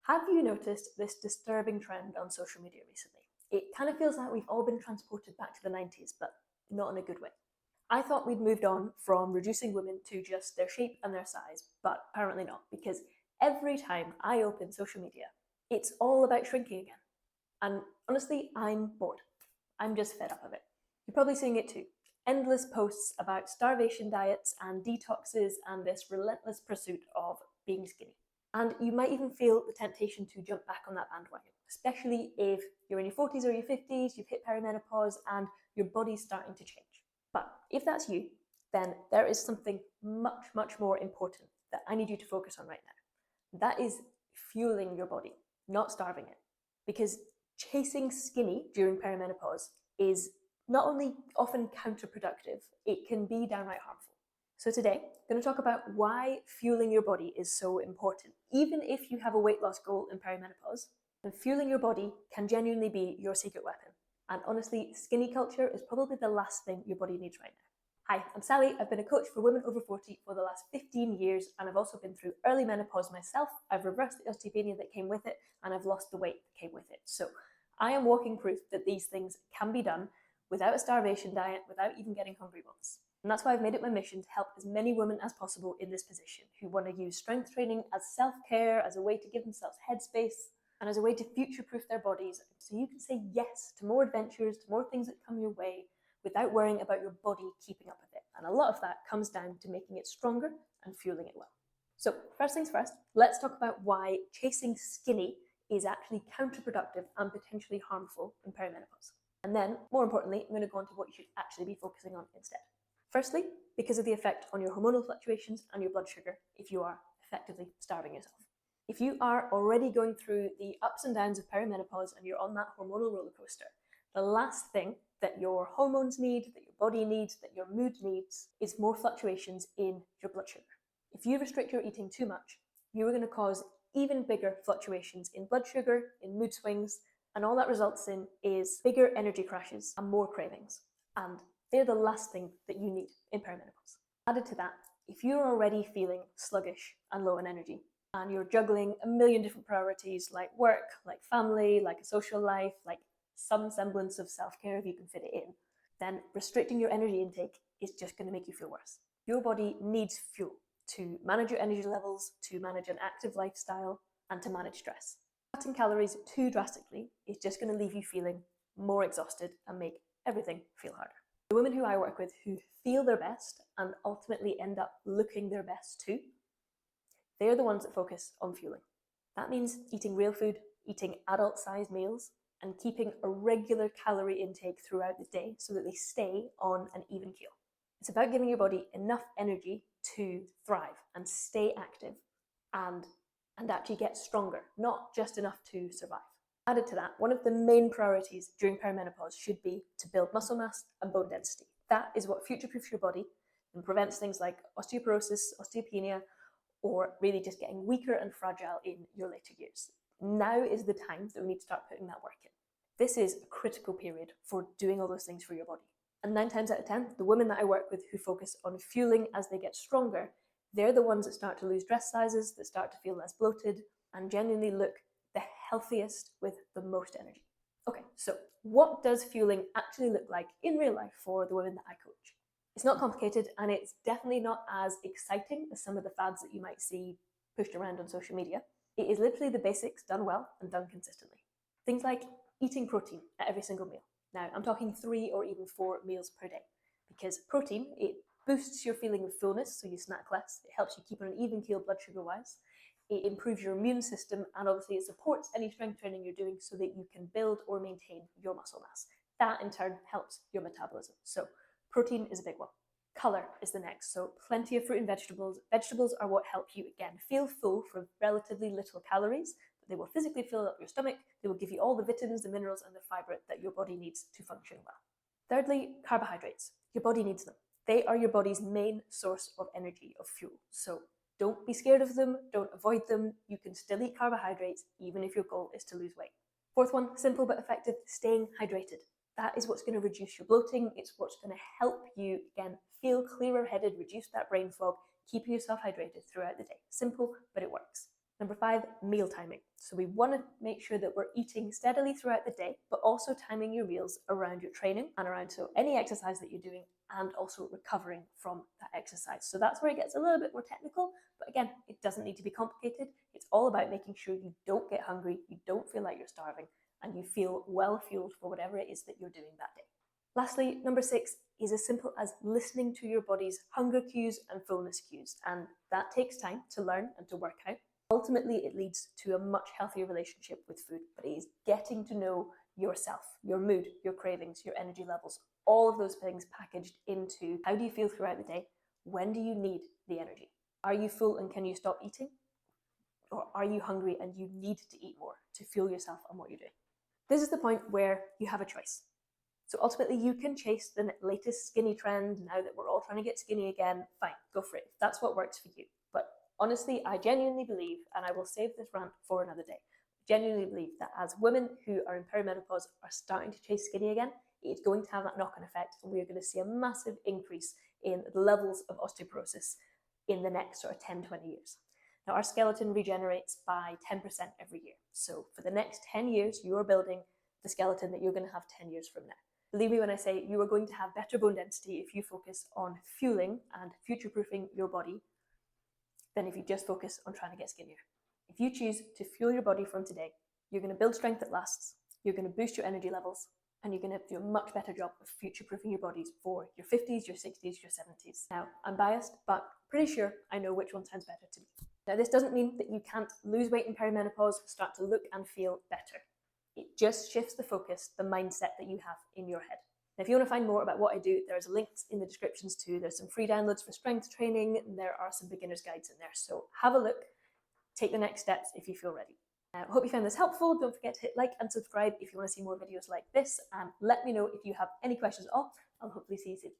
Have you noticed this disturbing trend on social media recently? It kind of feels like we've all been transported back to the 90s, but not in a good way. I thought we'd moved on from reducing women to just their shape and their size, but apparently not, because every time I open social media, it's all about shrinking again. And honestly, I'm bored. I'm just fed up of it. You're probably seeing it too. Endless posts about starvation diets and detoxes and this relentless pursuit of being skinny. And you might even feel the temptation to jump back on that bandwagon, especially if you're in your 40s or your 50s, you've hit perimenopause, and your body's starting to change. But if that's you, then there is something much, much more important that I need you to focus on right now. That is fueling your body, not starving it. Because chasing skinny during perimenopause is not only often counterproductive, it can be downright harmful. So today, I'm going to talk about why fueling your body is so important, even if you have a weight loss goal in perimenopause. And fueling your body can genuinely be your secret weapon. And honestly, skinny culture is probably the last thing your body needs right now. Hi, I'm Sally. I've been a coach for women over 40 for the last 15 years, and I've also been through early menopause myself. I've reversed the osteopenia that came with it, and I've lost the weight that came with it. So I am walking proof that these things can be done without a starvation diet, without even getting hungry once. And that's why I've made it my mission to help as many women as possible in this position who want to use strength training as self-care, as a way to give themselves headspace, and as a way to future-proof their bodies so you can say yes to more adventures, to more things that come your way without worrying about your body keeping up with it. And a lot of that comes down to making it stronger and fueling it well. So first things first, let's talk about why chasing skinny is actually counterproductive and potentially harmful in perimenopause. And then, more importantly, I'm going to go on to what you should actually be focusing on instead. Firstly, because of the effect on your hormonal fluctuations and your blood sugar if you are effectively starving yourself. If you are already going through the ups and downs of perimenopause and you're on that hormonal roller coaster, the last thing that your hormones need, that your body needs, that your mood needs is more fluctuations in your blood sugar. If you restrict your eating too much, you are going to cause even bigger fluctuations in blood sugar, in mood swings, and all that results in is bigger energy crashes and more cravings. And they're the last thing that you need in perimenopause. Added to that, if you're already feeling sluggish and low in energy, and you're juggling a million different priorities like work, like family, like a social life, like some semblance of self-care if you can fit it in, then restricting your energy intake is just going to make you feel worse. Your body needs fuel to manage your energy levels, to manage an active lifestyle, and to manage stress. Cutting calories too drastically is just going to leave you feeling more exhausted and make everything feel harder. The women who I work with who feel their best and ultimately end up looking their best too, they're the ones that focus on fueling. That means eating real food, eating adult-sized meals, and keeping a regular calorie intake throughout the day so that they stay on an even keel. It's about giving your body enough energy to thrive and stay active and actually get stronger, not just enough to survive. Added to that, one of the main priorities during perimenopause should be to build muscle mass and bone density. That is what future-proofs your body and prevents things like osteoporosis, osteopenia, or really just getting weaker and fragile in your later years. Now is the time that we need to start putting that work in. This is a critical period for doing all those things for your body. And 9 times out of 10, the women that I work with who focus on fueling as they get stronger, they're the ones that start to lose dress sizes, that start to feel less bloated, and genuinely look the healthiest with the most energy. Okay, so what does fueling actually look like in real life for the women that I coach? It's not complicated, and it's definitely not as exciting as some of the fads that you might see pushed around on social media. It is literally the basics done well and done consistently. Things like eating protein at every single meal. Now, I'm talking 3 or even 4 meals per day, because protein, it boosts your feeling of fullness, so you snack less. It helps you keep on an even keel blood sugar-wise. It improves your immune system, and obviously it supports any strength training you're doing so that you can build or maintain your muscle mass. That in turn helps your metabolism. So protein is a big one. Color is the next, so plenty of fruit and vegetables. Vegetables are what help you, again, feel full for relatively little calories, but they will physically fill up your stomach. They will give you all the vitamins, the minerals, and the fiber that your body needs to function well. Thirdly, carbohydrates. Your body needs them. They are your body's main source of energy, of fuel. So don't be scared of them, don't avoid them. You can still eat carbohydrates even if your goal is to lose weight. Fourth one, simple but effective, staying hydrated. That is what's going to reduce your bloating. It's what's going to help you, again, feel clearer headed, reduce that brain fog, keeping yourself hydrated throughout the day. Simple, but it works. Number 5, meal timing. So we want to make sure that we're eating steadily throughout the day, but also timing your meals around your training and around any exercise that you're doing, and also recovering from that exercise. So that's where it gets a little bit more technical, but again, it doesn't need to be complicated. It's all about making sure you don't get hungry, you don't feel like you're starving, and you feel well fueled for whatever it is that you're doing that day. Lastly, number 6 is as simple as listening to your body's hunger cues and fullness cues, and that takes time to learn and to work out. Ultimately, it leads to a much healthier relationship with food, but it is getting to know yourself, your mood, your cravings, your energy levels, all of those things packaged into how do you feel throughout the day? When do you need the energy? Are you full and can you stop eating? Or are you hungry and you need to eat more to fuel yourself on what you're doing? This is the point where you have a choice. So ultimately, you can chase the latest skinny trend now that we're all trying to get skinny again. Fine, go for it. If that's what works for you. But honestly, I genuinely believe, and I will save this rant for another day, genuinely believe that as women who are in perimenopause are starting to chase skinny again, it's going to have that knock-on effect, and we're going to see a massive increase in the levels of osteoporosis in the next sort of 10-20 years. Now, our skeleton regenerates by 10% every year. So for the next 10 years, you are building the skeleton that you're going to have 10 years from now. Believe me when I say you are going to have better bone density if you focus on fueling and future-proofing your body than if you just focus on trying to get skinnier. If you choose to fuel your body from today, you're going to build strength that lasts, you're going to boost your energy levels, and you're going to do a much better job of future-proofing your bodies for your 50s, your 60s, your 70s. Now, I'm biased, but pretty sure I know which one sounds better to me. Now, this doesn't mean that you can't lose weight in perimenopause, start to look and feel better. It just shifts the focus, the mindset that you have in your head. Now, if you want to find more about what I do, there's links in the descriptions too. There's some free downloads for strength training, and there are some beginner's guides in there. So have a look, take the next steps if you feel ready. I hope you found this helpful. Don't forget to hit like and subscribe if you want to see more videos like this, and let me know if you have any questions at all. I'll hopefully see you soon.